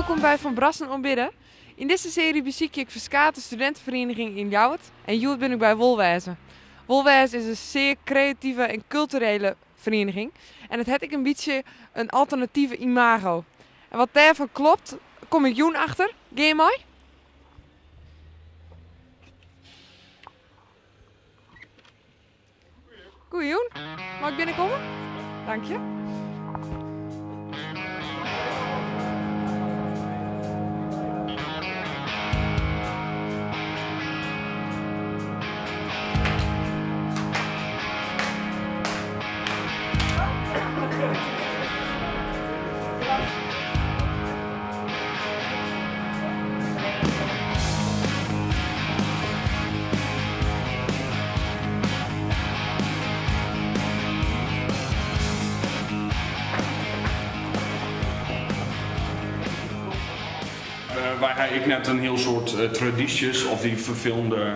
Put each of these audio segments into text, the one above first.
Welkom bij Van Brassen Ontbidden. In deze serie bezoek ik Verskaat, de studentenvereniging in Ljouwert. En hier ben ik bij Wolwezen. Wolwezen is een zeer creatieve en culturele vereniging. En het heeft ik een beetje een alternatieve imago. En wat daarvan klopt, kom ik Joen achter. Ga je mooi? Goeie Joen, mag ik binnenkomen? Dank je. Wij ik net een heel soort tradities of die vervelende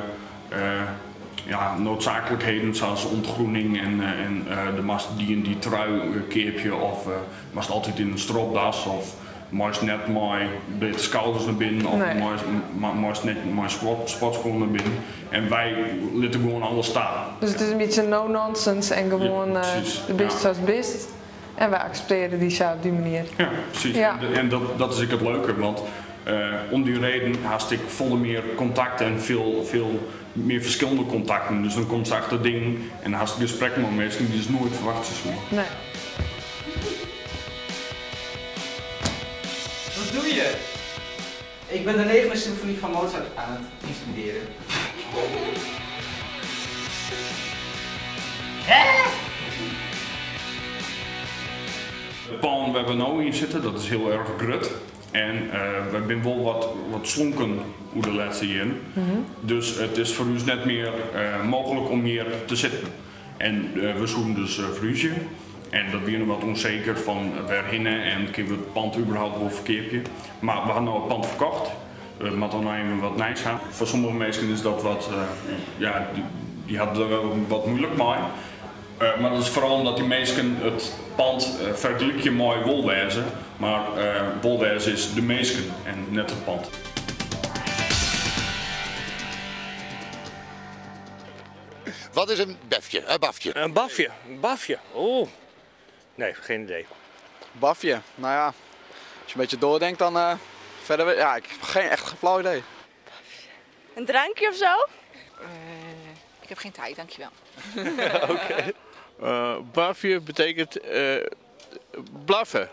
noodzakelijkheden zoals ontgroening en de mast die in die trui keepje of mast altijd in een stropdas of moest net maar de schouders naar binnen of moest net maar sportschoenen naar binnen en wij laten gewoon alles staan. Dus het is een beetje no-nonsense en gewoon de best zoals best. En wij accepteren die op die manier. Ja, precies. Ja. En dat is het leuke, want om die reden haast ik volle meer contacten en veel meer verschillende contacten. Dus dan komt ze achter dingen en haast ik gesprekken met mensen die dus nooit verwacht is. Nee. Wat doe je? Ik ben de 9e symfonie van Mozart aan het instuderen. De pan waar we nu in zitten, dat is heel erg grut. En we zijn wel wat slonken hoe de laatste jaren. Dus het is voor ons net meer mogelijk om hier te zitten. En we zoeken dus verhuizen. En dat weer nog wat onzeker van waar hinnen en kunnen we het pand überhaupt wel verkeerpje. Maar we hadden nou het pand verkocht. Maar dan even wat nice gaan. Voor sommige mensen is dat wat, die hadden er wel wat moeilijk mee. Maar dat is vooral omdat die mensen het pand vergelijkje mooi Wolwezen. Maar Wolwezen is de mensen en net het pand. Wat is een befje? Een bafje? Een bafje? Een bafje? Oh. Nee, geen idee. Bafje? Nou ja, als je een beetje doordenkt dan verder... Ja, ik heb geen echt flauw idee. Een drankje of zo? Ik heb geen tijd, dankjewel. Oké. Bafje betekent blaffen.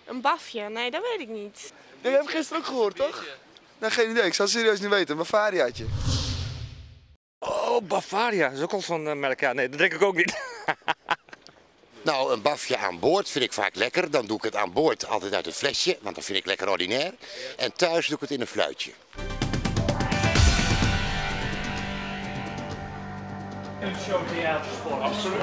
Een bafje? Nee, dat weet ik niet. Je hebt gisteren ook gehoord, toch? Nou, geen idee. Ik zou het serieus niet weten. Een Bavariaatje. Oh, Bavaria. Dat is ook al zo'n merk. Ja, nee, dat drink ik ook niet. Nou, een bafje aan boord vind ik vaak lekker. Dan doe ik het aan boord altijd uit het flesje, want dat vind ik lekker ordinair. En thuis doe ik het in een fluitje. Een showtheatersport. Absoluut.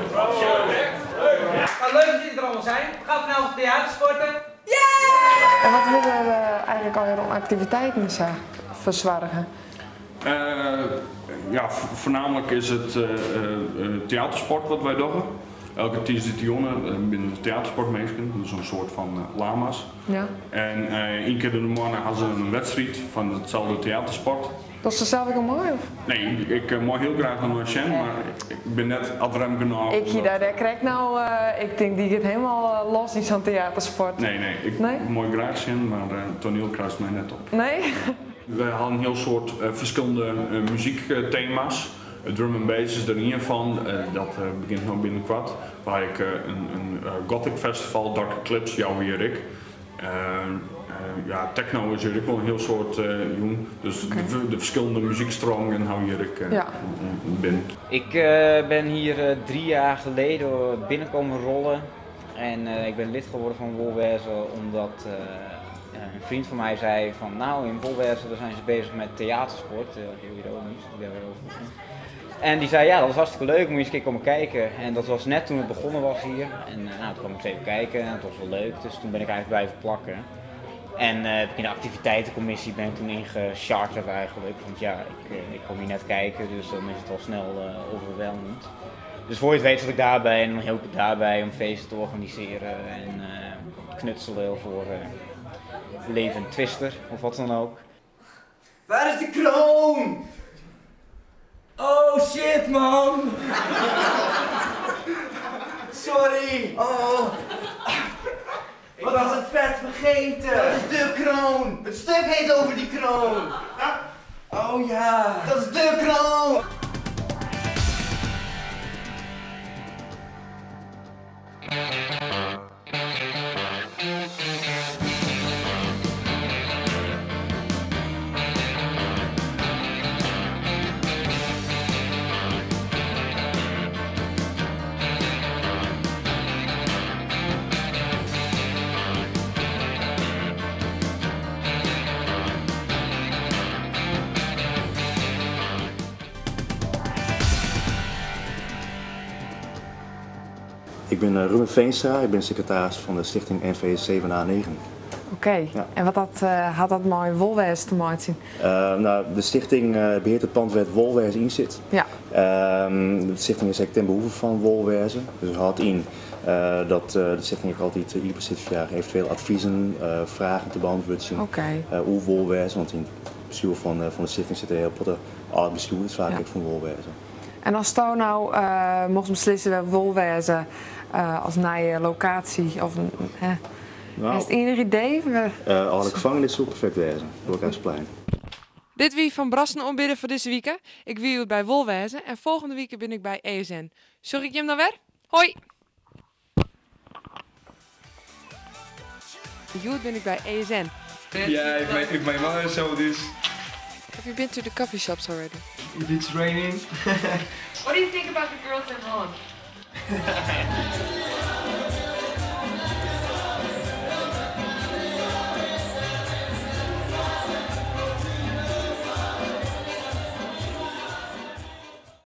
Leuk dat jullie er allemaal zijn. We gaan vanavond theatersporten. Yeah! En wat willen we eigenlijk alweer om activiteiten verzwargen? Voornamelijk is het theatersport wat wij doen. Elke tijdens binnen de theatersportmeesken, dus een soort van lama's. Ja. En één keer in de morgen hadden ze een wedstrijd van hetzelfde theatersport. Dat is zelf ook mooi of? Nee, ik mag heel graag naar Noord-Chen, maar ik ben net adrem genoeg. Daar krijg nou, ik denk die gaat helemaal los in zo'n theatersport. Nee, ik mag graag zien, maar toneel kruist mij net op. Nee? We hadden een heel soort verschillende muziekthema's. Drum and bass is er een van, dat begint nog binnenkort. Waar ik een gothic festival, Dark Eclipse, jou weer ik. Techno is hier ook wel een heel soort jong. Dus de verschillende muziekstromen en hou hier ik binnen. Ik ben hier 3 jaar geleden binnenkomen rollen. En ik ben lid geworden van Wolwezen omdat een vriend van mij zei van nou in Wolwezen zijn ze bezig met theatersport. Heel ironisch, ik ben weer over. En die zei ja, dat was hartstikke leuk, moet je eens een keer komen kijken. En dat was net toen het begonnen was hier. En toen kwam ik eens even kijken en het was wel leuk, dus toen ben ik eigenlijk blijven plakken. En in de activiteitencommissie ben ik toen ingecharterd eigenlijk. Want ja, ik kom hier net kijken, dus dan is het al snel overweldigend. Dus voor je het weet zat ik daarbij en dan hielp ik daarbij om feesten te organiseren. En knutselen of voor levend twister of wat dan ook. Waar is de kroon? Oh shit man! Sorry! Oh! Ik was het vet vergeten! Dat is de kroon! Het stuk heet over die kroon! Oh ja! Dat is de kroon! Ik ben Ruben Veenstra, ik ben secretaris van de stichting NV7A9. Oké, ja. En wat had dat met Wolwers te maken? Nou, de stichting beheert het pand waar het Wolwers in zit. Ja. De stichting is eigenlijk ten behoeve van Wolwers. Dus het houdt in dat de stichting altijd ieder bestuursjaar eventueel adviezen, vragen te beantwoorden. Oké. Hoe Wolwers, want in het bestuur van de stichting zit er heel veel oud bestuur, dus vaak van Wolwers. En als je nou mocht beslissen waar Wolwers als nieuwe locatie of nou, is het enig idee? Alle gevangenis zou perfect wezen, Dorphuisplein. Dit wie van Brassen ombidden voor deze week. Ik wie het bij Wolwers en volgende week ben ik bij ESN. Zorg ik je hem dan weer? Hoi! Joet ben ik bij ESN. Ja, ik mijn wel zo dus. Have you been to the coffee shops already? If it's raining. What do you think about the girls in Holland?